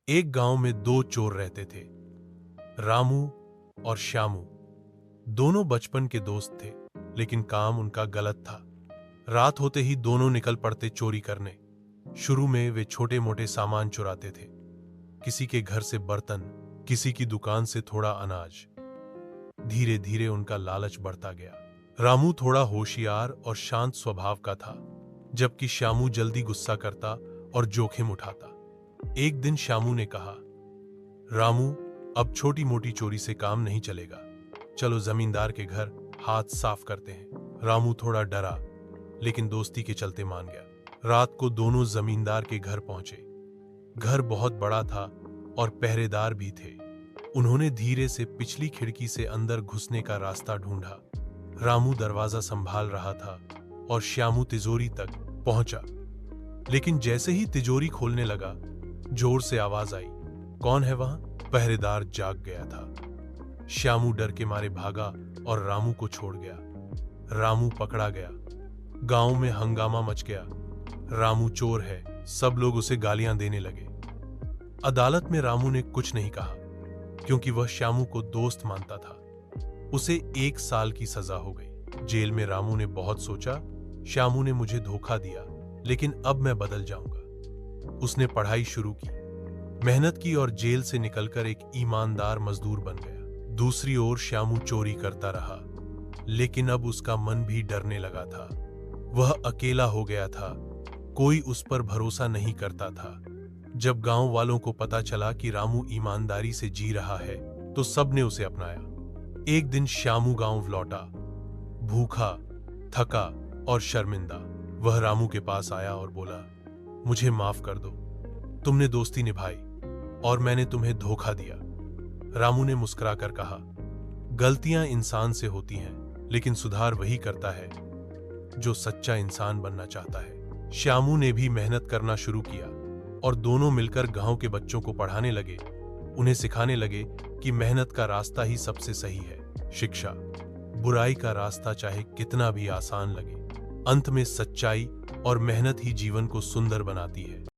एक गांव में दो चोर रहते थे, रामू और श्यामू। दोनों बचपन के दोस्त थे, लेकिन काम उनका गलत था। रात होते ही दोनों निकल पड़ते चोरी करने। शुरू में वे छोटे मोटे सामान चुराते थे, किसी के घर से बर्तन, किसी की दुकान से थोड़ा अनाज। धीरे धीरे उनका लालच बढ़ता गया। रामू थोड़ा होशियार और शांत स्वभाव का था, जबकि श्यामू जल्दी गुस्सा करता और जोखिम उठाता। एक दिन श्यामू ने कहा, रामू, अब छोटी मोटी चोरी से काम नहीं चलेगा, चलो जमींदार के घर हाथ साफ करते हैं। रामू थोड़ा डरा, लेकिन दोस्ती के चलते मान गया। रात को दोनों जमींदार के घर पहुंचे। घर बहुत बड़ा था और पहरेदार भी थे। उन्होंने धीरे से पिछली खिड़की से अंदर घुसने का रास्ता ढूंढा। रामू दरवाजा संभाल रहा था और श्यामू तिजोरी तक पहुंचा। लेकिन जैसे ही तिजोरी खोलने लगा, जोर से आवाज आई, कौन है वहां? पहरेदार जाग गया था। श्यामू डर के मारे भागा और रामू को छोड़ गया। रामू पकड़ा गया। गांव में हंगामा मच गया। रामू चोर है, सब लोग उसे गालियां देने लगे। अदालत में रामू ने कुछ नहीं कहा, क्योंकि वह श्यामू को दोस्त मानता था। उसे 1 साल की सजा हो गई। जेल में रामू ने बहुत सोचा, श्यामू ने मुझे धोखा दिया, लेकिन अब मैं बदल जाऊंगा। उसने पढ़ाई शुरू की, मेहनत की और जेल से निकलकर एक ईमानदार मजदूर बन गया। दूसरी ओर श्यामू चोरी करता रहा, लेकिन अब उसका मन भी डरने लगा था। वह अकेला हो गया था, कोई उस पर भरोसा नहीं करता था। जब गांव वालों को पता चला कि रामू ईमानदारी से जी रहा है, तो सबने उसे अपनाया। एक दिन श्यामू गांव लौटा, भूखा, थका और शर्मिंदा। वह रामू के पास आया और बोला, मुझे माफ कर दो, तुमने दोस्ती निभाई और मैंने तुम्हें धोखा दिया। रामू ने मुस्कुराकर कहा, गलतियां इंसान से होती हैं, लेकिन सुधार वही करता है जो सच्चा इंसान बनना चाहता है। श्यामू ने भी मेहनत करना शुरू किया और दोनों मिलकर गांव के बच्चों को पढ़ाने लगे। उन्हें सिखाने लगे कि मेहनत का रास्ता ही सबसे सही है। शिक्षा, बुराई का रास्ता चाहे कितना भी आसान लगे, अंत में सच्चाई और मेहनत ही जीवन को सुंदर बनाती है।